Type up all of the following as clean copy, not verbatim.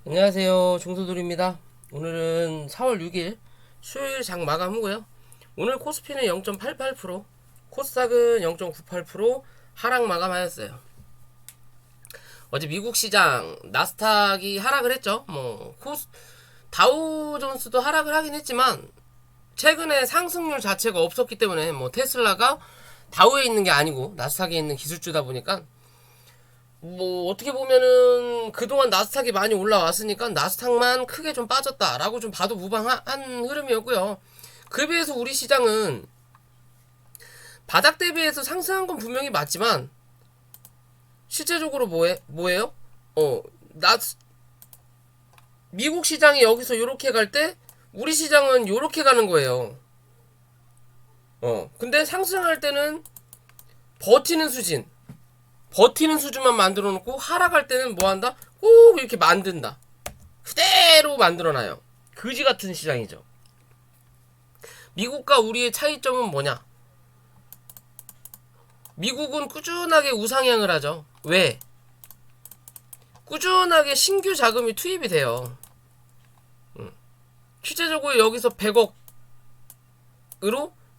안녕하세요. 종소돌입니다. 오늘은 4월 6일 수요일 장 마감 후고요. 오늘 코스피는 0.88%, 코스닥은 0.98% 하락 마감하였어요. 어제 미국 시장 나스닥이 하락을 했죠. 다우존스도 하락을 하긴 했지만 최근에 상승률 자체가 없었기 때문에 테슬라가 다우에 있는 게 아니고 나스닥에 있는 기술주다 보니까 어떻게 보면은 그동안 나스닥이 많이 올라왔으니까 나스닥만 크게 좀 빠졌다라고 좀 봐도 무방한 흐름이었고요. 그에 비해서 우리 시장은 바닥 대비해서 상승한 건 분명히 맞지만 실제적으로 뭐예요? 미국 시장이 여기서 요렇게 갈 때 우리 시장은 요렇게 가는 거예요. 근데 상승할 때는 버티는 수준만 만들어 놓고 하락할 때는 뭐 한다? 꼭 이렇게 만든다. 그대로 만들어놔요. 그지 같은 시장이죠. 미국과 우리의 차이점은 뭐냐? 미국은 꾸준하게 우상향을 하죠. 왜? 꾸준하게 신규 자금이 투입이 돼요. 실제적으로 여기서 100억으로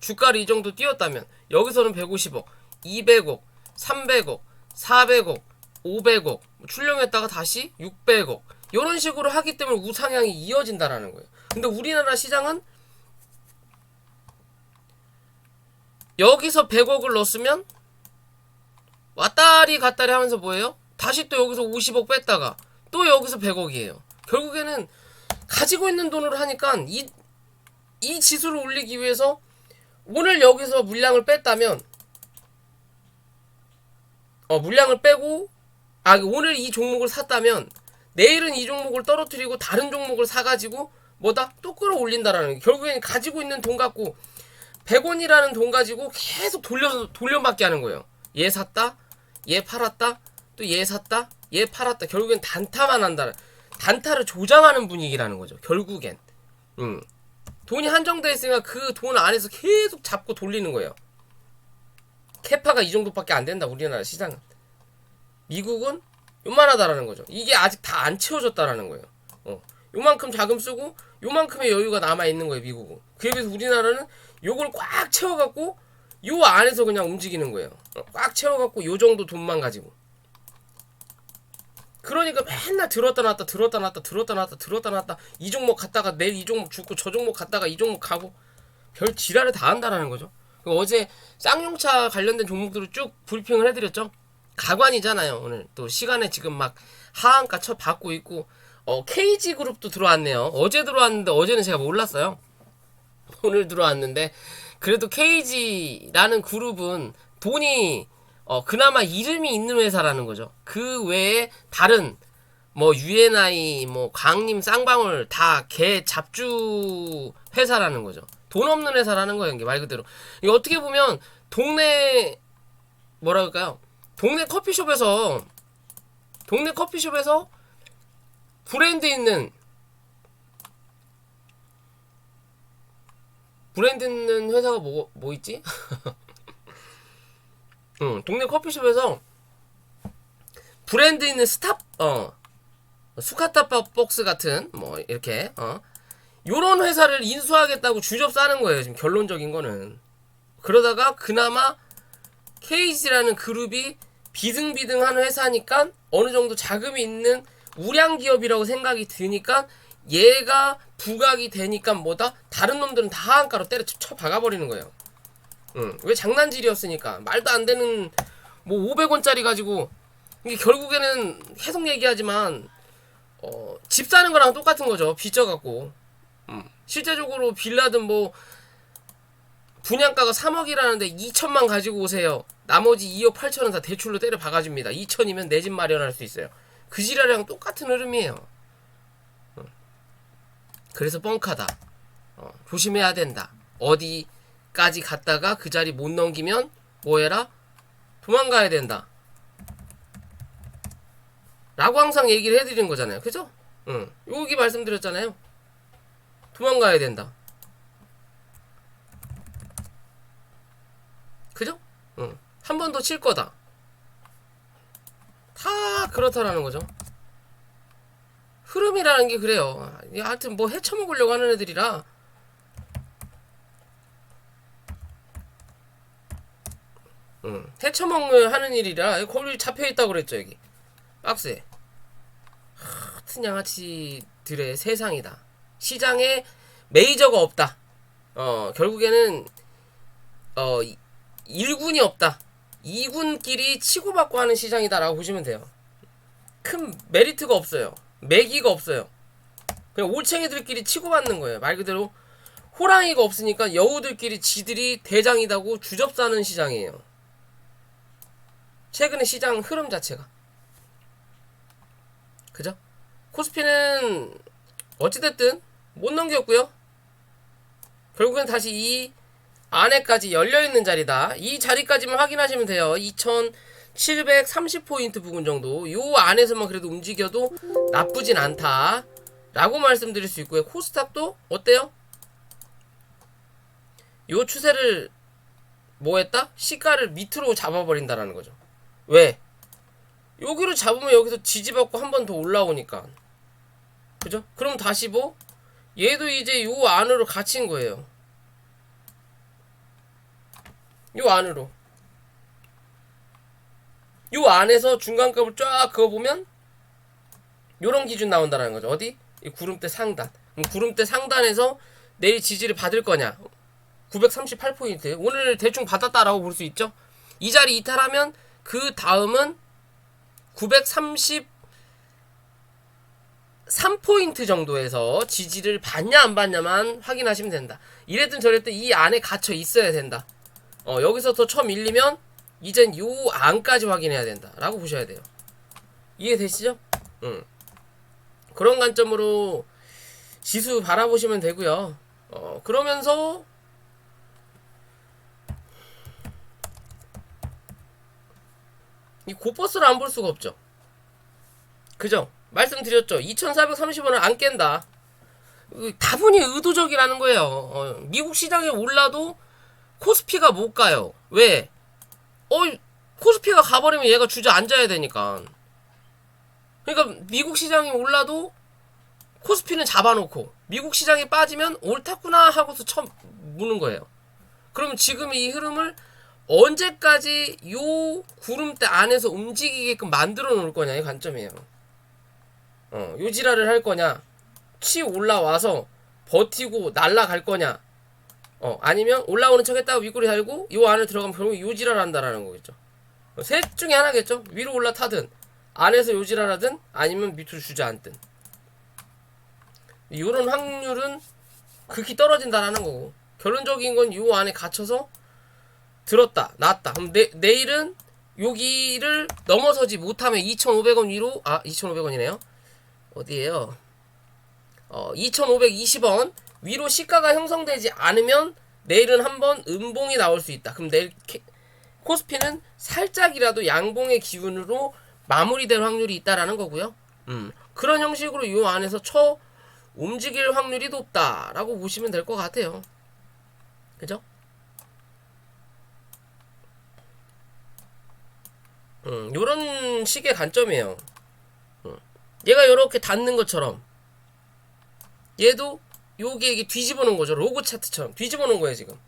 주가를 이 정도 띄웠다면 여기서는 150억, 200억, 300억, 400억, 500억 출렁했다가 다시 600억 이런 식으로 하기 때문에 우상향이 이어진다라는 거예요. 근데 우리나라 시장은 여기서 100억을 넣었으면 왔다리 갔다리 하면서 뭐예요? 다시 또 여기서 50억 뺐다가 또 여기서 100억이에요. 결국에는 가지고 있는 돈으로 하니까 이 지수를 올리기 위해서 오늘 여기서 물량을 뺐다면 물량을 빼고 오늘 이 종목을 샀다면 내일은 이 종목을 떨어뜨리고 다른 종목을 사가지고 또 끌어올린다라는 게 결국에는 가지고 있는 돈 갖고 100원이라는 돈 가지고 계속 돌려막기 하는 거예요. 얘 샀다, 얘 팔았다, 또 얘 샀다, 얘 팔았다. 결국엔 단타만 한다. 단타를 조장하는 분위기라는 거죠. 결국엔 돈이 한정돼 있으니까 그 돈 안에서 계속 잡고 돌리는 거예요. 캐파가 이 정도밖에 안 된다. 우리나라 시장은. 미국은 요만하다라는 거죠. 이게 아직 다 안 채워졌다라는 거예요. 요만큼 자금 쓰고 요만큼의 여유가 남아 있는 거예요. 미국은. 그에 비해서 우리나라는 요걸 꽉 채워갖고 요 안에서 그냥 움직이는 거예요. 꽉 채워갖고 요 정도 돈만 가지고. 그러니까 맨날 들었다 놨다 이 종목 갔다가 내일 이 종목 죽고 저 종목 갔다가 이 종목 가고 별 지랄을 다 한다라는 거죠. 어제 쌍용차 관련된 종목들을 쭉 브리핑을 해드렸죠. 가관이잖아요. 오늘 또 시간에 지금 막 하한가 쳐 받고 있고 KG그룹도 들어왔네요. 어제 들어왔는데 어제는 제가 몰랐어요. 오늘 들어왔는데 그래도 KG라는 그룹은 돈이 그나마 이름이 있는 회사라는 거죠. 그 외에 다른 UNI, 광림, 쌍방울 다 개 잡주 회사라는 거죠. 돈 없는 회사라는 거예요. 이게 말 그대로. 이게 어떻게 보면 동네 동네 커피숍에서 브랜드 있는 회사가 뭐 있지? 동네 커피숍에서 브랜드 있는 수카타 박스 같은 이렇게 요런 회사를 인수하겠다고 주접 싸는 거예요. 지금 결론적인 거는. 그러다가 그나마 KG라는 그룹이 비등비등한 회사니까 어느 정도 자금이 있는 우량 기업이라고 생각이 드니까 얘가 부각이 되니까 다른 놈들은 다 한가로 때려쳐 박아버리는 거예요. 왜 장난질이었으니까 말도 안 되는 500원짜리 가지고 이게 결국에는 계속 얘기하지만 집 사는 거랑 똑같은 거죠. 빚져갖고 실제적으로 빌라든 분양가가 3억이라는데 2천만 가지고 오세요. 나머지 2억 8천은 다 대출로 때려 박아줍니다. 2천이면 내 집 마련할 수 있어요. 그 지랄이랑 똑같은 흐름이에요. 그래서 뻥카다. 조심해야 된다. 어디까지 갔다가 그 자리 못 넘기면 뭐해라? 도망가야 된다. 라고 항상 얘기를 해드리는 거잖아요. 그죠? 여기 말씀드렸잖아요. 도망가야 된다. 그죠? 한 번 더 칠 거다. 다 그렇다라는 거죠. 흐름이라는 게 그래요. 하여튼 뭐 헤쳐먹으려고 하는 애들이라. 헤쳐먹는 하는 일이라 거기 잡혀있다고 그랬죠. 여기 박스에. 하여튼 양아치들의 세상이다. 시장에 메이저가 없다. 결국에는 1군이 없다. 2군끼리 치고받고 하는 시장이다라고 보시면 돼요. 큰 메리트가 없어요. 매기가 없어요. 그냥 올챙이들끼리 치고받는 거예요. 말 그대로 호랑이가 없으니까 여우들끼리 지들이 대장이다고 주접사는 시장이에요. 최근의 시장 흐름 자체가. 그죠? 코스피는 어찌됐든 못 넘겼고요. 결국엔 다시 이 안에까지 열려있는 자리다. 이 자리까지만 확인하시면 돼요. 2730포인트 부근 정도. 요 안에서만 그래도 움직여도 나쁘진 않다 라고 말씀드릴 수 있고요. 코스닥도 어때요? 요 추세를 뭐 했다? 시가를 밑으로 잡아버린다라는 거죠. 왜? 여기로 잡으면 여기서 지지받고 한 번 더 올라오니까. 그죠? 그럼 다시 뭐? 얘도 이제 요 안으로 갇힌 거예요. 요 안으로. 요 안에서 중간값을 쫙 그어보면 요런 기준 나온다는 거죠. 어디? 이 구름대 상단. 그럼 구름대 상단에서 내일 지지를 받을 거냐? 938포인트. 오늘 대충 받았다라고 볼 수 있죠? 이 자리 이탈하면 그 다음은 933포인트 정도에서 지지를 받냐 안 받냐만 확인하시면 된다. 이랬든 저랬든 이 안에 갇혀 있어야 된다. 여기서 더 쳐 밀리면 이젠 요 안까지 확인해야 된다 라고 보셔야 돼요. 이해되시죠? 그런 관점으로 지수 바라보시면 되고요. 그러면서 이 고버스를 안 볼 수가 없죠. 그죠? 말씀드렸죠. 2430원을 안 깬다. 다분히 의도적이라는 거예요. 미국 시장에 올라도 코스피가 못 가요. 왜? 코스피가 가버리면 얘가 주저앉아야 되니까. 그러니까 미국 시장이 올라도 코스피는 잡아놓고 미국 시장이 빠지면 옳았구나 하고서 처음 무는 거예요. 그러면 지금 이 흐름을 언제까지 요 구름대 안에서 움직이게끔 만들어 놓을 거냐 이 관점이에요. 요 지랄을 할 거냐, 치 올라와서 버티고 날아갈 거냐, 아니면 올라오는 척 했다가 윗꼬리 달고 요 안에 들어가면 결국 요 지랄 한다라는 거겠죠. 셋 중에 하나겠죠. 위로 올라타든 안에서 요 지랄 하든 아니면 밑으로 주저앉든. 요런 확률은 극히 떨어진다라는 거고, 결론적인 건 요 안에 갇혀서 들었다 놨다. 그럼 내일은 여기를 넘어서지 못하면 2,500원 위로, 2,500원이네요. 어디에요? 2,520원 위로 시가가 형성되지 않으면 내일은 한번 음봉이 나올 수 있다. 그럼 내일 코스피는 살짝이라도 양봉의 기운으로 마무리될 확률이 있다라는 거고요. 그런 형식으로 이 안에서 움직일 확률이 높다라고 보시면 될 것 같아요. 그죠? 요런 식의 관점이에요. 얘가 이렇게 닿는 것처럼 얘도 요게 이게 뒤집어 놓은 거죠. 로그 차트처럼 뒤집어 놓은 거예요. 지금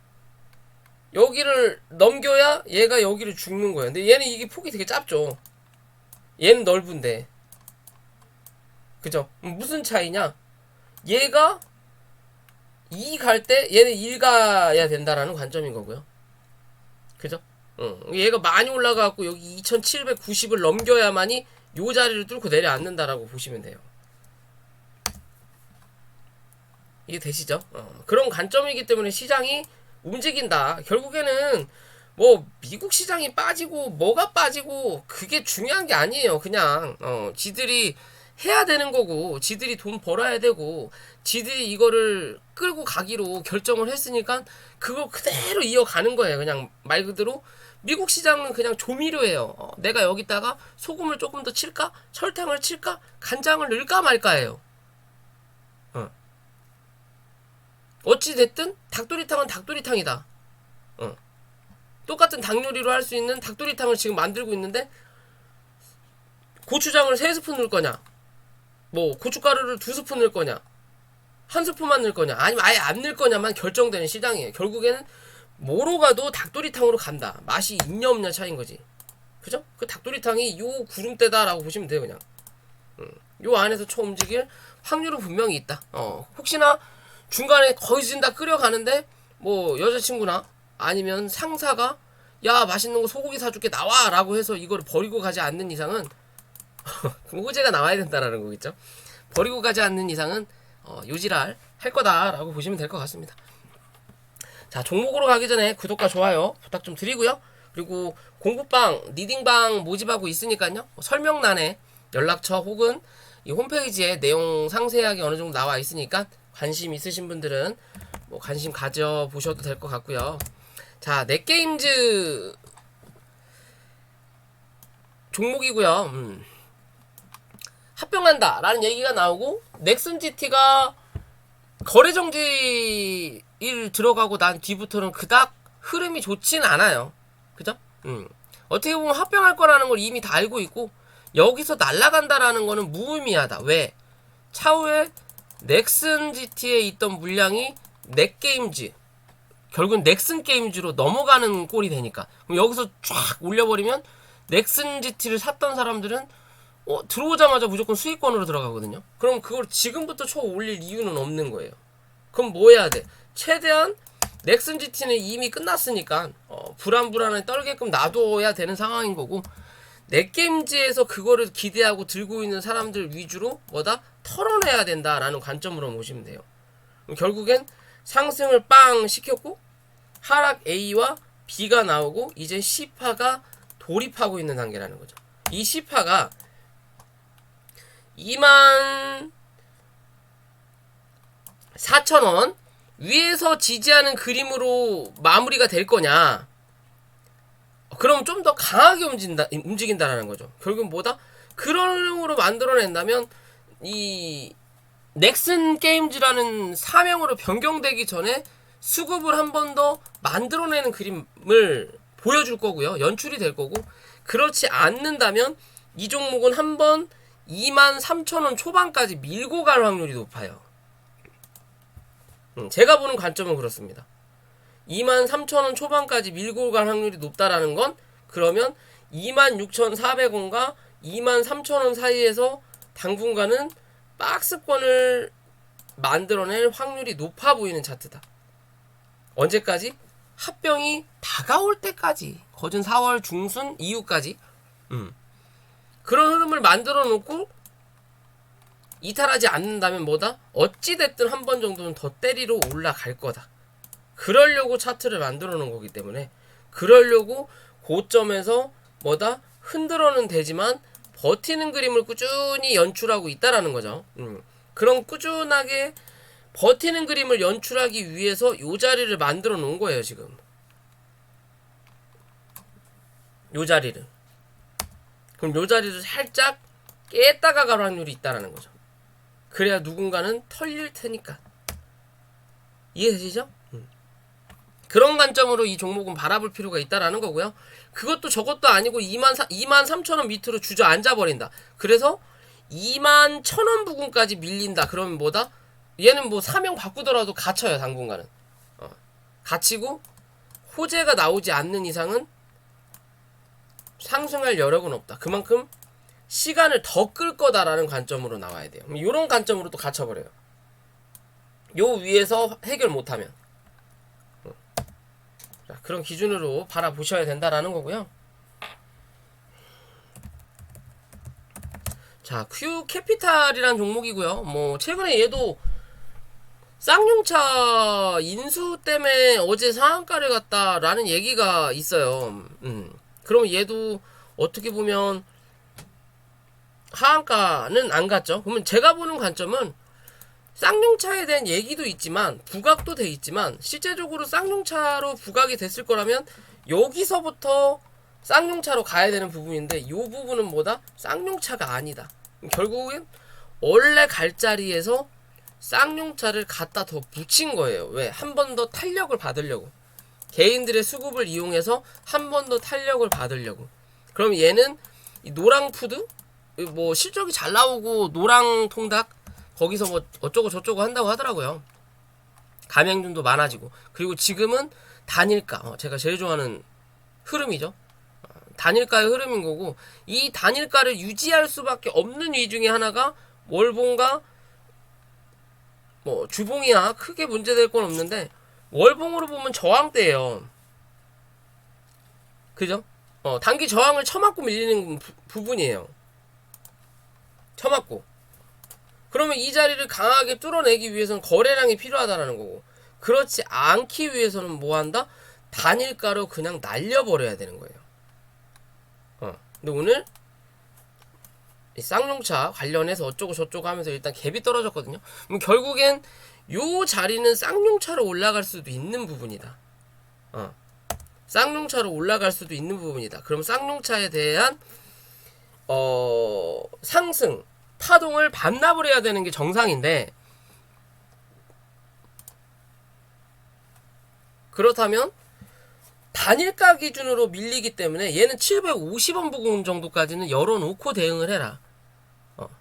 여기를 넘겨야 얘가 여기를 죽는 거예요. 근데 얘는 이게 폭이 되게 짧죠. 얘는 넓은데. 그죠? 무슨 차이냐? 얘가 2 갈 때 얘는 1 가야 된다라는 관점인 거고요. 그죠? 얘가 많이 올라가고 여기 2790을 넘겨야만이 요 자리를 뚫고 내려앉는다라고 보시면 돼요. 이게 되시죠? 그런 관점이기 때문에 시장이 움직인다. 결국에는 뭐 미국 시장이 빠지고 뭐가 빠지고 그게 중요한 게 아니에요. 그냥 지들이 해야 되는 거고, 지들이 돈 벌어야 되고, 지들이 이거를 끌고 가기로 결정을 했으니까 그거 그대로 이어가는 거예요. 그냥 말 그대로 미국 시장은 그냥 조미료예요. 내가 여기다가 소금을 조금 더 칠까? 설탕을 칠까? 간장을 넣을까 말까예요. 어찌 됐든 닭도리탕은 닭도리탕이다. 똑같은 닭 요리로 할 수 있는 닭도리탕을 지금 만들고 있는데 고추장을 3스푼 넣을 거냐? 뭐 고춧가루를 2스푼 넣을 거냐, 1스푼만 넣을 거냐, 아니면 아예 안 넣을 거냐만 결정되는 시장이에요. 결국에는 뭐로 가도 닭도리탕으로 간다. 맛이 있냐 없냐 차이인 거지. 그죠? 그 닭도리탕이 요 구름대다라고 보시면 돼요. 그냥 요 안에서 쳐 움직일 확률은 분명히 있다. 혹시나 중간에 거의 다 끓여가는데 뭐 여자친구나 아니면 상사가 야 맛있는 거 소고기 사줄게 나와 라고 해서 이걸 버리고 가지 않는 이상은 그럼 호재가 나와야 된다라는 거겠죠. 버리고 가지 않는 이상은 요지랄 할 거다라고 보시면 될 것 같습니다. 자, 종목으로 가기 전에 구독과 좋아요 부탁 좀 드리고요. 그리고 공부방, 리딩방 모집하고 있으니까요. 설명란에 연락처 혹은 이 홈페이지에 내용 상세하게 어느 정도 나와 있으니까 관심 있으신 분들은 뭐 관심 가져 보셔도 될 것 같고요. 자, 넷게임즈 종목이고요. 합병한다 라는 얘기가 나오고 넥슨 GT가 거래 정지일 들어가고 난 뒤부터는 그닥 흐름이 좋진 않아요. 그죠? 어떻게 보면 합병할 거라는 걸 이미 다 알고 있고 여기서 날아간다라는 거는 무의미하다. 왜? 차후에 넥슨 GT에 있던 물량이 넷게임즈, 결국은 넥슨 게임즈로 넘어가는 꼴이 되니까. 그럼 여기서 쫙 올려버리면 넥슨 GT를 샀던 사람들은 들어오자마자 무조건 수익권으로 들어가거든요. 그럼 그걸 지금부터 쳐 올릴 이유는 없는 거예요. 그럼 뭐 해야 돼? 최대한 넥슨 GT는 이미 끝났으니까 불안불안하게 떨게끔 놔둬야 되는 상황인 거고, 넷게임즈에서 그거를 기대하고 들고 있는 사람들 위주로 뭐다? 털어내야 된다라는 관점으로 보시면 돼요. 결국엔 상승을 빵 시켰고 하락 A와 B가 나오고 이제 C파가 돌입하고 있는 단계라는 거죠. 이 C파가 24,000원 위에서 지지하는 그림으로 마무리가 될 거냐? 그럼 좀 더 강하게 움직인다라는 거죠. 결국은 뭐다? 그런 흐름으로 만들어낸다면 이 넥슨 게임즈라는 사명으로 변경되기 전에 수급을 한 번 더 만들어내는 그림을 보여줄 거고요. 연출이 될 거고, 그렇지 않는다면 이 종목은 한번 23,000원 초반까지 밀고 갈 확률이 높아요. 제가 보는 관점은 그렇습니다. 23,000원 초반까지 밀고 갈 확률이 높다라는 건, 그러면 26,400원과 23,000원 사이에서 당분간은 박스권을 만들어낼 확률이 높아 보이는 차트다. 언제까지? 합병이 다가올 때까지, 거진 4월 중순 이후까지 그런 흐름을 만들어 놓고 이탈하지 않는다면 뭐다? 어찌됐든 한 번 정도는 더 때리러 올라갈 거다. 그러려고 차트를 만들어 놓은 거기 때문에, 그러려고 고점에서 뭐다? 흔들어는 되지만 버티는 그림을 꾸준히 연출하고 있다라는 거죠. 그런 꾸준하게 버티는 그림을 연출하기 위해서 요 자리를 만들어 놓은 거예요, 지금. 요 자리를. 그럼 요 자리를 살짝 깼다가 갈 확률이 있다라는 거죠. 그래야 누군가는 털릴 테니까. 이해되시죠? 그런 관점으로 이 종목은 바라볼 필요가 있다라는 거고요. 그것도 저것도 아니고 23,000원 밑으로 주저앉아 버린다. 그래서 21,000원 부근까지 밀린다. 그러면 뭐다? 얘는 뭐 사명 바꾸더라도 갇혀요, 당분간은. 갇히고 호재가 나오지 않는 이상은 상승할 여력은 없다. 그만큼 시간을 더 끌 거다라는 관점으로 나와야 돼요. 이런 관점으로 또 갇혀버려요. 요 위에서 해결 못하면. 자, 그런 기준으로 바라보셔야 된다라는 거고요. 자, 큐캐피탈이란 종목이고요. 뭐 최근에 얘도 쌍용차 인수 때문에 어제 상한가를 갔다라는 얘기가 있어요. 그럼 얘도 어떻게 보면 하한가는 안 갔죠. 그러면 제가 보는 관점은 쌍용차에 대한 얘기도 있지만 부각도 돼 있지만 실제적으로 쌍용차로 부각이 됐을 거라면 여기서부터 쌍용차로 가야 되는 부분인데, 이 부분은 뭐다? 쌍용차가 아니다. 결국엔 원래 갈 자리에서 쌍용차를 갖다 더 붙인 거예요. 왜? 한 번 더 탄력을 받으려고. 개인들의 수급을 이용해서 한 번 더 탄력을 받으려고. 그럼 얘는 이 노랑푸드 뭐 실적이 잘 나오고 노랑 통닭 거기서 뭐 어쩌고 저쩌고 한다고 하더라고요. 가맹점도 많아지고. 그리고 지금은 단일가, 제가 제일 좋아하는 흐름이죠. 단일가의 흐름인 거고, 이 단일가를 유지할 수밖에 없는 위 중에 하나가 월봉과 뭐 주봉이야 크게 문제될 건 없는데, 월봉으로 보면 저항대예요. 그죠? 단기 저항을 쳐맞고 밀리는 부분이에요. 쳐맞고. 그러면 이 자리를 강하게 뚫어내기 위해서는 거래량이 필요하다라는 거고, 그렇지 않기 위해서는 뭐 한다? 단일가로 그냥 날려버려야 되는 거예요. 근데 오늘 이 쌍용차 관련해서 어쩌고 저쩌고 하면서 일단 갭이 떨어졌거든요. 그럼 결국엔 요 자리는 쌍용차로 올라갈 수도 있는 부분이다. 쌍용차로 올라갈 수도 있는 부분이다. 그럼 쌍용차에 대한 상승 파동을 반납을 해야 되는 게 정상인데, 그렇다면 단일가 기준으로 밀리기 때문에 얘는 750원 부근 정도까지는 열어놓고 대응을 해라.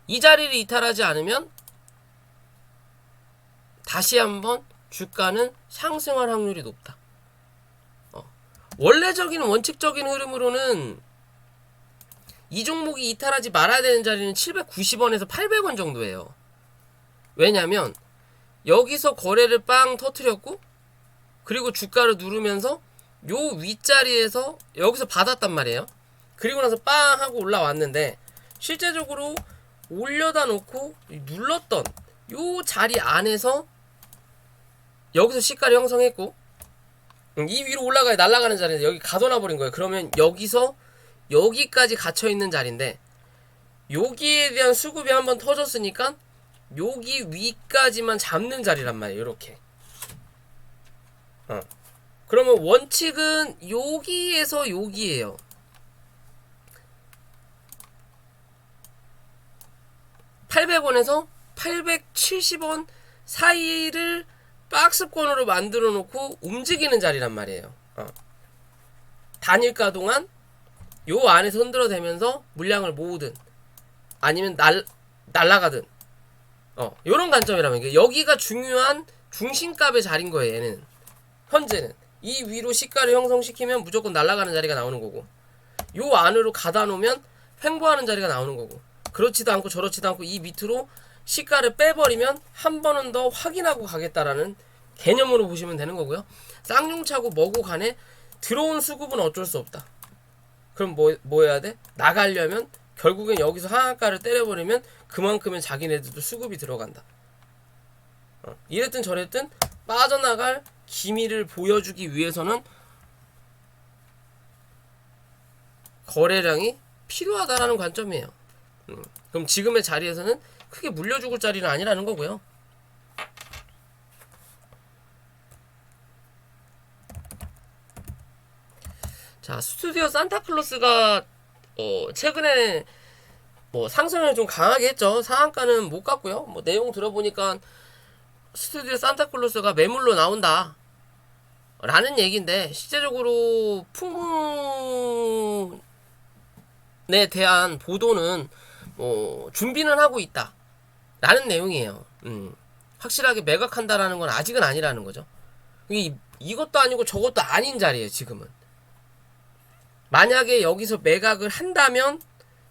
이 자리를 이탈하지 않으면 다시 한번 주가는 상승할 확률이 높다. 원래적인 원칙적인 흐름으로는 이 종목이 이탈하지 말아야 되는 자리는 790원에서 800원 정도예요. 왜냐면 여기서 거래를 빵 터트렸고, 그리고 주가를 누르면서 요 윗자리에서 여기서 받았단 말이에요. 그리고 나서 빵 하고 올라왔는데, 실제적으로 올려다 놓고 눌렀던 요 자리 안에서 여기서 시가를 형성했고, 이 위로 올라가야 날아가는 자리인데 여기 가둬놔 버린 거예요. 그러면 여기서 여기까지 갇혀있는 자리인데, 여기에 대한 수급이 한번 터졌으니까 여기 위까지만 잡는 자리란 말이에요. 이렇게. 그러면 원칙은 여기에서 여기에요. 800원에서 870원 사이를 박스권으로 만들어 놓고 움직이는 자리란 말이에요. 단일가 동안 요 안에서 흔들어대면서 물량을 모으든 아니면 날라가든, 요런 관점이라면, 여기가 중요한 중심값의 자리인 거예요. 얘는 현재는 이 위로 시가를 형성시키면 무조건 날아가는 자리가 나오는 거고, 요 안으로 가다 놓으면 횡보하는 자리가 나오는 거고, 그렇지도 않고 저렇지도 않고 이 밑으로 시가를 빼버리면 한 번은 더 확인하고 가겠다라는 개념으로 보시면 되는 거고요. 쌍용차고 뭐고 간에 들어온 수급은 어쩔 수 없다. 그럼 뭐 해야 돼? 나가려면 결국엔 여기서 하한가를 때려버리면 그만큼은 자기네들도 수급이 들어간다. 이랬든 저랬든 빠져나갈 기미를 보여주기 위해서는 거래량이 필요하다라는 관점이에요. 그럼 지금의 자리에서는 크게 물려 죽을 자리는 아니라는 거고요. 자, 스튜디오 산타클로스가 최근에 뭐 상승을 좀 강하게 했죠. 상한가는 못 갔고요. 뭐 내용 들어보니까 스튜디오 산타클로스가 매물로 나온다 라는 얘기인데, 실제적으로 풍문에 대한 보도는 뭐 준비는 하고 있다 라는 내용이에요. 확실하게 매각한다라는 건 아직은 아니라는 거죠. 이것도 아니고 저것도 아닌 자리예요. 지금은 만약에 여기서 매각을 한다면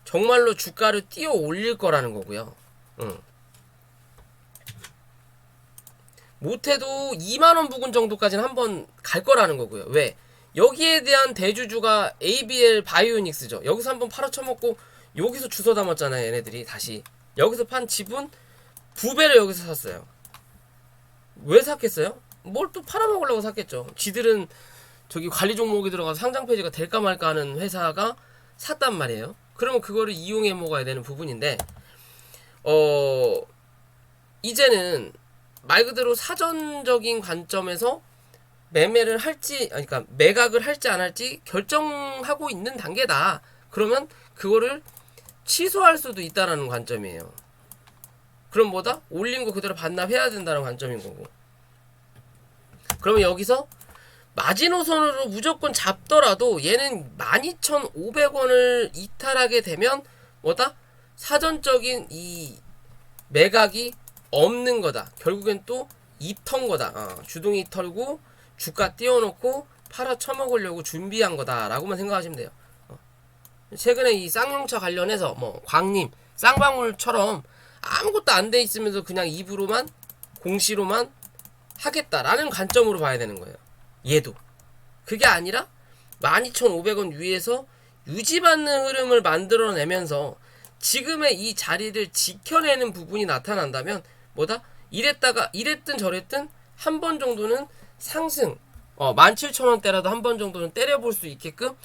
정말로 주가를 띄워 올릴 거라는 거고요. 못해도 2만원 부근 정도까지는 한번 갈 거라는 거고요. 왜? 여기에 대한 대주주가 ABL 바이오닉스죠. 여기서 한번 팔아쳐먹고 여기서 주워 담았잖아요. 얘네들이 다시 여기서 판 지분 2배를 여기서 샀어요. 왜 샀겠어요? 뭘 또 팔아먹으려고 샀겠죠. 지들은 저기 관리 종목이 들어가서 상장 폐지가 될까 말까 하는 회사가 샀단 말이에요. 그러면 그거를 이용해 먹어야 되는 부분인데, 이제는 말 그대로 사전적인 관점에서 매매를 할지, 그러니까 매각을 할지 안 할지 결정하고 있는 단계다. 그러면 그거를 취소할 수도 있다라는 관점이에요. 그럼 뭐다? 올린 거 그대로 반납해야 된다는 관점인 거고. 그러면 여기서 마지노선으로 무조건 잡더라도 얘는 12,500원을 이탈하게 되면 뭐다? 사전적인 이 매각이 없는 거다. 결국엔 또 입턴 거다. 주둥이 털고 주가 띄워놓고 팔아 처먹으려고 준비한 거다라고만 생각하시면 돼요. 최근에 이 쌍용차 관련해서 뭐 광림, 쌍방울처럼 아무것도 안 돼 있으면서 그냥 입으로만 공시로만 하겠다라는 관점으로 봐야 되는 거예요. 얘도 그게 아니라 12,500원 위에서 유지받는 흐름을 만들어내면서 지금의 이 자리를 지켜내는 부분이 나타난다면 뭐다? 이랬든 저랬든 한 번 정도는 상승 17,000원대라도 한 번 정도는 때려볼 수 있게끔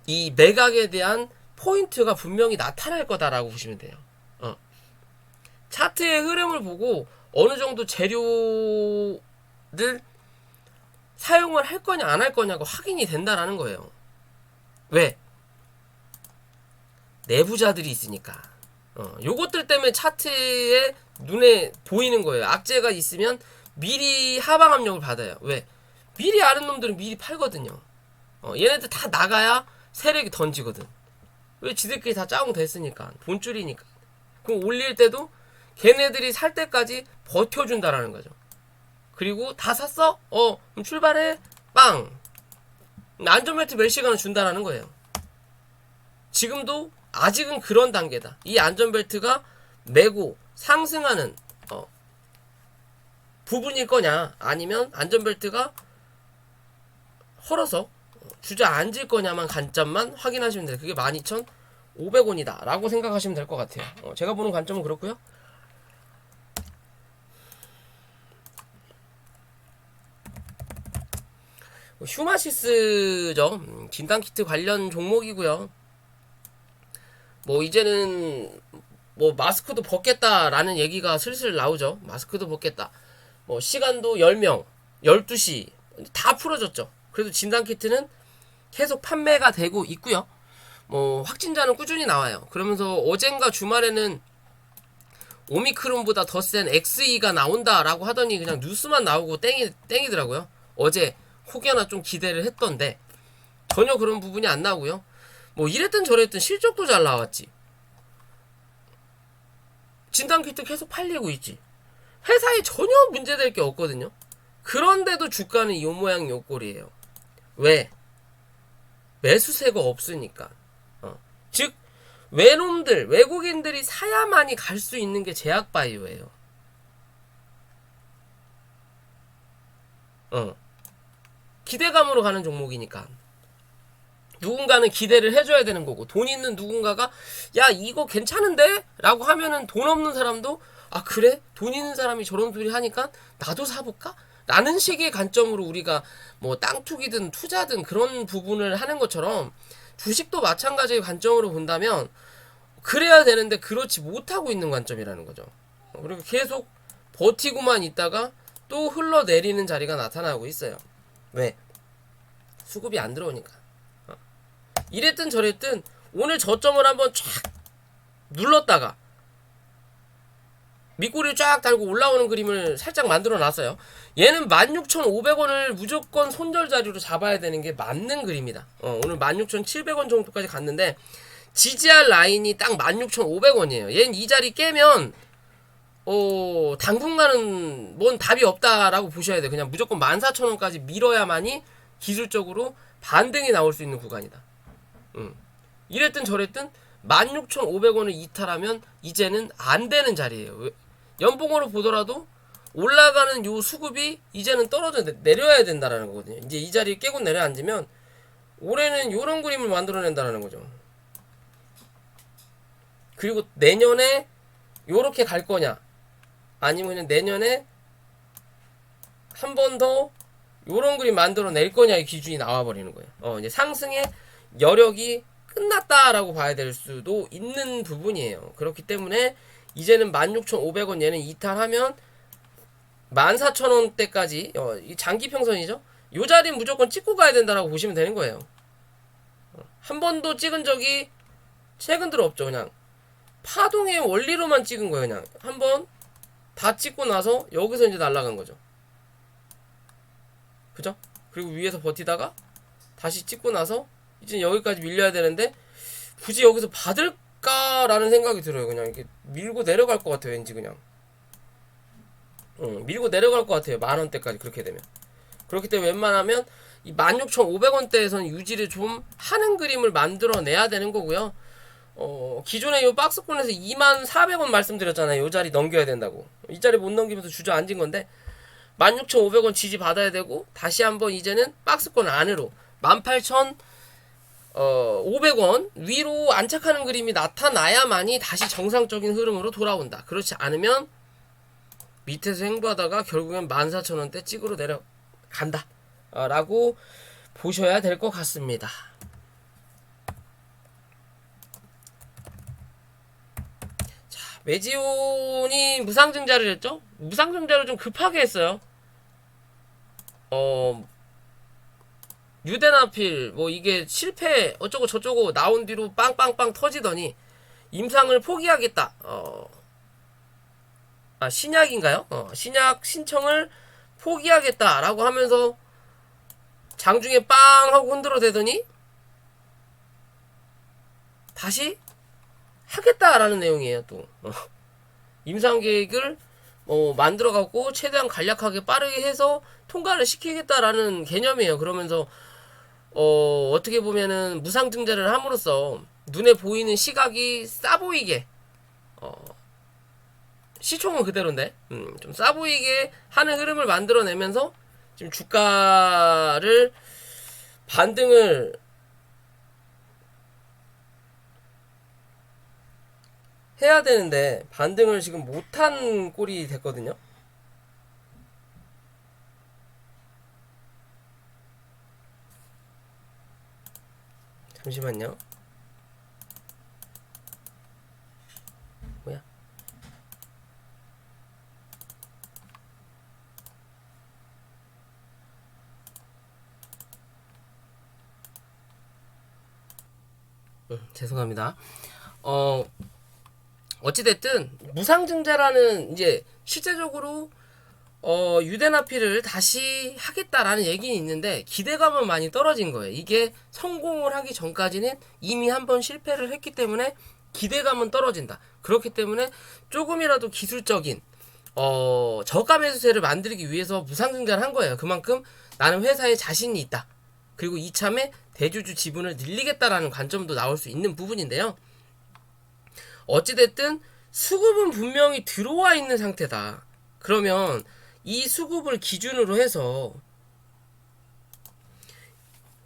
이 매각에 대한 포인트가 분명히 나타날 거다라고 보시면 돼요. 차트의 흐름을 보고 어느 정도 재료를 사용을 할 거냐 안 할 거냐가 확인이 된다라는 거예요. 왜? 내부자들이 있으니까. 요것들 때문에 차트에 눈에 보이는 거예요. 악재가 있으면 미리 하방 압력을 받아요. 왜? 미리 아는 놈들은 미리 팔거든요. 얘네들 다 나가야 세력이 던지거든. 왜? 지들끼리 다 짜공 됐으니까. 돈줄이니까. 그럼 올릴 때도 걔네들이 살 때까지 버텨준다라는 거죠. 그리고 다 샀어? 그럼 출발해. 빵. 안전벨트 몇 시간을 준다라는 거예요. 지금도 아직은 그런 단계다. 이 안전벨트가 매고 상승하는 부분일 거냐, 아니면 안전벨트가 헐어서 주저앉을 거냐만 관점만 확인하시면 돼요. 그게 12,500원이다 라고 생각하시면 될 것 같아요. 제가 보는 관점은 그렇고요. 휴마시스죠. 진단키트 관련 종목이고요. 뭐 이제는 뭐 마스크도 벗겠다라는 얘기가 슬슬 나오죠. 마스크도 벗겠다. 뭐 시간도 10명, 12시 다 풀어졌죠. 그래도 진단키트는 계속 판매가 되고 있고요. 뭐 확진자는 꾸준히 나와요. 그러면서 어젠가 주말에는 오미크론보다 더 센 XE가 나온다라고 하더니 그냥 뉴스만 나오고 땡이더라고요. 어제 혹여나 좀 기대를 했던데 전혀 그런 부분이 안 나오고요. 뭐 이랬든 저랬든 실적도 잘 나왔지. 진단키트 계속 팔리고 있지. 회사에 전혀 문제될 게 없거든요. 그런데도 주가는 이 모양 요 꼴이에요. 왜? 매수세가 없으니까. 즉 외놈들, 외국인들이 사야만이 갈 수 있는 게 제약바이오예요. 기대감으로 가는 종목이니까. 누군가는 기대를 해줘야 되는 거고, 돈 있는 누군가가 야 이거 괜찮은데? 라고 하면은 돈 없는 사람도 아 그래? 돈 있는 사람이 저런 소리 하니까 나도 사볼까? 라는 식의 관점으로 우리가 뭐 땅 투기든 투자든 그런 부분을 하는 것처럼 주식도 마찬가지의 관점으로 본다면 그래야 되는데 그렇지 못하고 있는 관점이라는 거죠. 그리고 계속 버티고만 있다가 또 흘러내리는 자리가 나타나고 있어요. 왜? 수급이 안 들어오니까. 이랬든 저랬든 오늘 저점을 한번 쫙 눌렀다가 밑꼬리를 쫙 달고 올라오는 그림을 살짝 만들어 놨어요. 얘는 16,500원을 무조건 손절 자리로 잡아야 되는 게 맞는 그림이다. 오늘 16,700원 정도까지 갔는데 지지할 라인이 딱 16,500원이에요. 얘는 이 자리 깨면 당분간은 뭔 답이 없다라고 보셔야 돼요. 그냥 무조건 14,000원까지 밀어야만이 기술적으로 반등이 나올 수 있는 구간이다. 이랬든 저랬든 16,500원을 이탈하면 이제는 안 되는 자리예요. 연봉으로 보더라도 올라가는 요 수급이 이제는 떨어져 내려야 된다라는 거거든요. 이제 이 자리에 깨고 내려앉으면 올해는 요런 그림을 만들어낸다라는 거죠. 그리고 내년에 요렇게 갈 거냐, 아니면 그냥 내년에 한 번 더 요런 그림 만들어낼 거냐의 기준이 나와버리는 거예요. 이제 상승의 여력이 끝났다라고 봐야 될 수도 있는 부분이에요. 그렇기 때문에 이제는 16,500원 얘는 이탈하면 14,000원대까지 이 장기평선이죠. 요 자리는 무조건 찍고 가야 된다라고 보시면 되는 거예요. 한 번도 찍은 적이 최근 들어 없죠. 그냥 파동의 원리로만 찍은 거예요. 그냥 한 번 다 찍고 나서 여기서 이제 날아간 거죠. 그죠? 그리고 위에서 버티다가 다시 찍고 나서 이제 여기까지 밀려야 되는데 굳이 여기서 받을 않을까라는 생각이 들어요. 그냥 이렇게 밀고 내려갈 것 같아요. 왠지 그냥. 밀고 내려갈 것 같아요. 10,000원대까지 그렇게 되면. 그렇기 때문에 웬만하면 이 16,500원대에서는 유지를 좀 하는 그림을 만들어내야 되는 거고요. 기존에 이 박스권에서 24,400원 말씀드렸잖아요. 이 자리 넘겨야 된다고. 이 자리 못 넘기면서 주저앉은 건데 16,500원 지지 받아야 되고, 다시 한번 이제는 박스권 안으로 18,500원 위로 안착하는 그림이 나타나야만이 다시 정상적인 흐름으로 돌아온다. 그렇지 않으면 밑에서 횡보하다가 결국엔 14,000원대 찍으러 내려간다 라고 보셔야 될 것 같습니다. 자, 메지온이 무상증자를 했죠? 무상증자를 좀 급하게 했어요. 유대나필 뭐 이게 실패 어쩌고 저쩌고 나온 뒤로 빵빵빵 터지더니 임상을 포기하겠다. 신약인가요? 신약 신청을 포기하겠다라고 하면서 장중에 빵 하고 흔들어대더니 다시 하겠다라는 내용이에요. 또 임상 계획을 만들어갖고 최대한 간략하게 빠르게 해서 통과를 시키겠다라는 개념이에요. 그러면서 어떻게 보면은 무상증자를 함으로써 눈에 보이는 시각이 싸 보이게, 시총은 그대로인데 좀 싸 보이게 하는 흐름을 만들어내면서 지금 주가를 반등을 해야 되는데 반등을 지금 못한 꼴이 됐거든요. 잠시만요. 뭐야? 죄송합니다. 어찌됐든 무상증자라는 이제 실제적으로 유대나피를 다시 하겠다라는 얘기는 있는데 기대감은 많이 떨어진 거예요. 이게 성공을 하기 전까지는 이미 한번 실패를 했기 때문에 기대감은 떨어진다. 그렇기 때문에 조금이라도 기술적인 저가 매수세를 만들기 위해서 무상증자를 한 거예요. 그만큼 나는 회사에 자신이 있다. 그리고 이참에 대주주 지분을 늘리겠다라는 관점도 나올 수 있는 부분인데요. 어찌됐든 수급은 분명히 들어와 있는 상태다. 그러면 이 수급을 기준으로 해서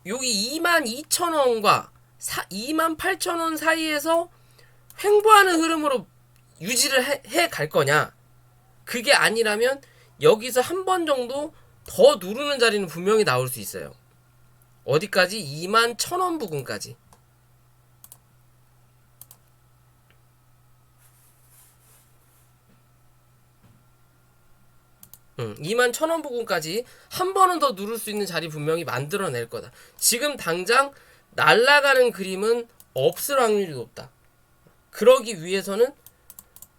여기 22,000원과 28,000원 사이에서 횡보하는 흐름으로 유지를 해 갈 거냐. 그게 아니라면 여기서 한 번 정도 더 누르는 자리는 분명히 나올 수 있어요. 어디까지? 21,000원 부근까지. 21,000원 부근까지 한 번은 더 누를 수 있는 자리 분명히 만들어낼 거다. 지금 당장 날아가는 그림은 없을 확률이 높다. 그러기 위해서는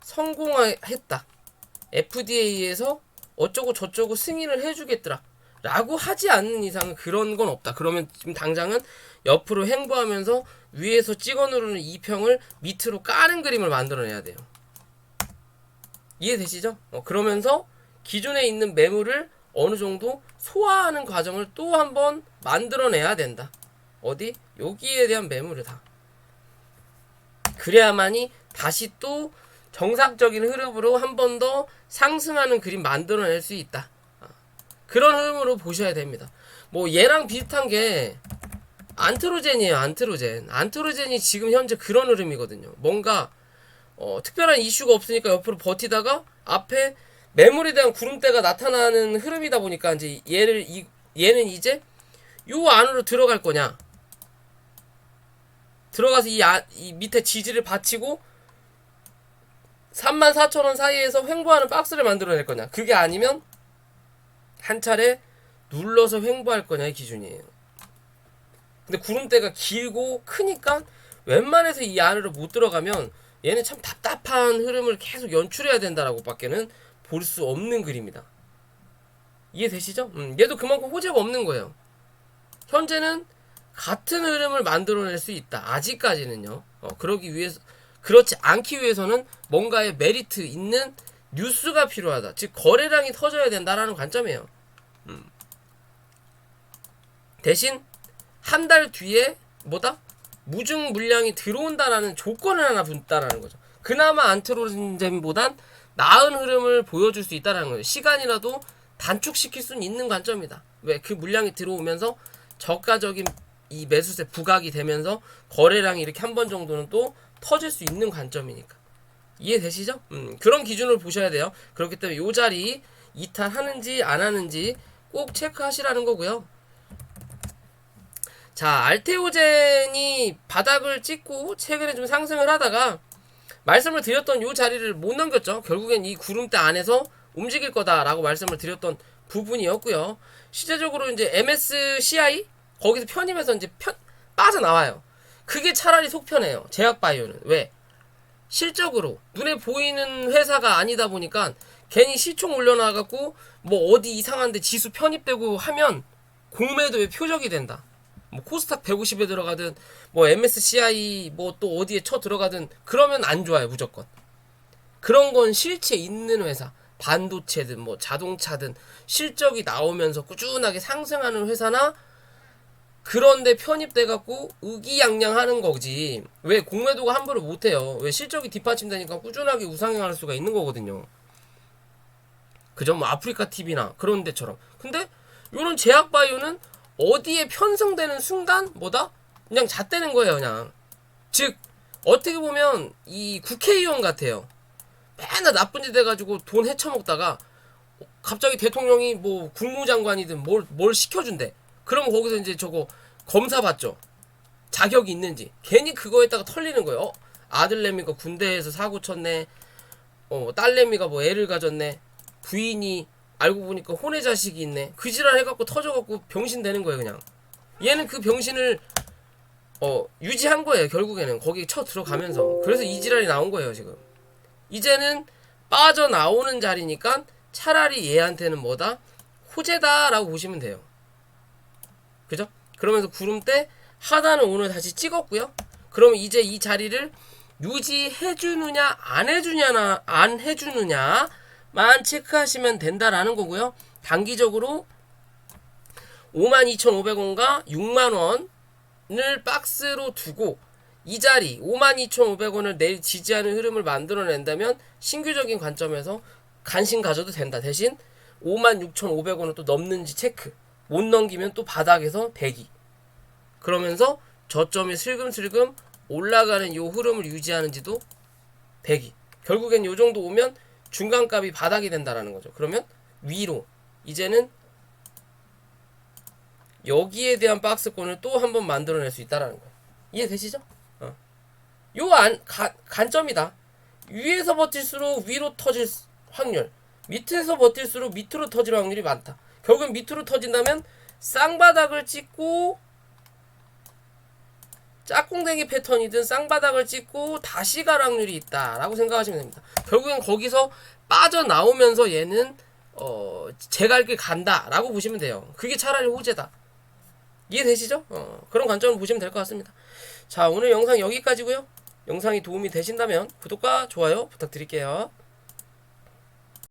성공했다. FDA에서 어쩌고 저쩌고 승인을 해주겠더라 라고 하지 않는 이상은 그런 건 없다. 그러면 지금 당장은 옆으로 횡보하면서 위에서 찍어 누르는 2평을 밑으로 까는 그림을 만들어내야 돼요. 이해되시죠? 그러면서 기존에 있는 매물을 어느 정도 소화하는 과정을 또 한번 만들어내야 된다. 어디? 여기에 대한 매물을 다. 그래야만이 다시 또 정상적인 흐름으로 한 번 더 상승하는 그림 만들어낼 수 있다. 그런 흐름으로 보셔야 됩니다. 뭐 얘랑 비슷한 게 안트로젠이에요. 안트로젠이 지금 현재 그런 흐름이거든요. 뭔가 특별한 이슈가 없으니까 옆으로 버티다가 앞에 매물에 대한 구름대가 나타나는 흐름이다 보니까 이제 얘는 이제 요 안으로 들어갈 거냐, 들어가서 이 밑에 지지를 받치고 34,000원 사이에서 횡보하는 박스를 만들어낼 거냐, 그게 아니면 한 차례 눌러서 횡보할 거냐의 기준이에요. 근데 구름대가 길고 크니까 웬만해서 이 안으로 못 들어가면 얘는 참 답답한 흐름을 계속 연출해야 된다라고 밖에는 볼 수 없는 그림이다. 이해되시죠? 얘도 그만큼 호재가 없는 거예요. 현재는 같은 흐름을 만들어낼 수 있다. 아직까지는요. 그러기 위해서 그렇지 않기 위해서는 뭔가의 메리트 있는 뉴스가 필요하다. 즉 거래량이 터져야 된다라는 관점이에요. 대신 한 달 뒤에 뭐다? 무증 물량이 들어온다라는 조건을 하나 붙다라는 거죠. 그나마 안트로젠보단 나은 흐름을 보여줄 수 있다라는 거예요. 시간이라도 단축시킬 수는 있는 관점이다. 왜? 그 물량이 들어오면서 저가적인 이 매수세 부각이 되면서 거래량이 이렇게 한 번 정도는 또 터질 수 있는 관점이니까. 이해되시죠? 그런 기준을 보셔야 돼요. 그렇기 때문에 요 자리 이탈하는지 안 하는지 꼭 체크하시라는 거고요. 자, 알테오젠이 바닥을 찍고 최근에 좀 상승을 하다가 말씀을 드렸던 요 자리를 못 넘겼죠. 결국엔 이 구름대 안에서 움직일 거다라고 말씀을 드렸던 부분이었고요. 실제적으로 이제 MSCI 거기서 편입해서 이제 빠져나와요. 그게 차라리 속편해요. 제약바이오는. 왜? 실적으로 눈에 보이는 회사가 아니다 보니까 괜히 시총 올려놔갖고 뭐 어디 이상한데 지수 편입되고 하면 공매도의 표적이 된다. 뭐 코스닥 150에 들어가든 뭐 MSCI 뭐 또 어디에 쳐 들어가든 그러면 안 좋아요. 무조건. 그런 건 실체 있는 회사, 반도체든 뭐 자동차든 실적이 나오면서 꾸준하게 상승하는 회사나 그런데 편입돼갖고 의기양양하는 거지. 왜? 공매도가 함부로 못해요. 왜? 실적이 뒷받침되니까 꾸준하게 우상향할 수가 있는 거거든요. 그죠? 뭐 아프리카 TV나 그런 데처럼. 근데 요런 제약바이오는 어디에 편성되는 순간 뭐다? 그냥 잣대는 거예요. 그냥. 즉 어떻게 보면 이 국회의원 같아요. 맨날 나쁜 짓 해가지고 돈 헤쳐먹다가 갑자기 대통령이 뭐 국무장관이든 뭘 시켜준대. 그러면 거기서 이제 저거 검사 받죠. 자격이 있는지. 괜히 그거에다가 털리는 거예요. 아들내미가 군대에서 사고 쳤네. 딸내미가 뭐 애를 가졌네. 부인이 알고 보니까 혼외 자식이 있네. 그 지랄 해갖고 터져갖고 병신 되는 거예요. 그냥. 얘는 그 병신을 유지한 거예요. 결국에는 거기 쳐 들어가면서. 그래서 이 지랄이 나온 거예요. 지금. 이제는 빠져나오는 자리니까 차라리 얘한테는 뭐다? 호재다라고 보시면 돼요. 그죠? 그러면서 구름대 하단을 오늘 다시 찍었고요. 그러면 이제 이 자리를 유지해주느냐 안 해주느냐만 체크하시면 된다라는 거고요. 단기적으로 52,500원과 6만원을 박스로 두고 이 자리 52,500원을 내일 지지하는 흐름을 만들어낸다면 신규적인 관점에서 관심 가져도 된다. 대신 56,500원을 또 넘는지 체크. 못 넘기면 또 바닥에서 대기. 그러면서 저점이 슬금슬금 올라가는 요 흐름을 유지하는지도 대기. 결국엔 요 정도 오면 중간값이 바닥이 된다라는 거죠. 그러면 위로 이제는 여기에 대한 박스권을 또 한번 만들어낼 수 있다라는 거예요. 이해되시죠? 요 관점이다. 위에서 버틸수록 위로 터질 확률, 밑에서 버틸수록 밑으로 터질 확률이 많다. 결국엔 밑으로 터진다면 쌍바닥을 찍고 짝꿍댕이 패턴이든 쌍바닥을 찍고 다시 갈 확률이 있다라고 생각하시면 됩니다. 결국엔 거기서 빠져나오면서 얘는 제 갈 길 간다라고 보시면 돼요. 그게 차라리 호재다. 이해되시죠? 그런 관점을 보시면 될 것 같습니다. 자, 오늘 영상 여기까지고요. 영상이 도움이 되신다면 구독과 좋아요 부탁드릴게요.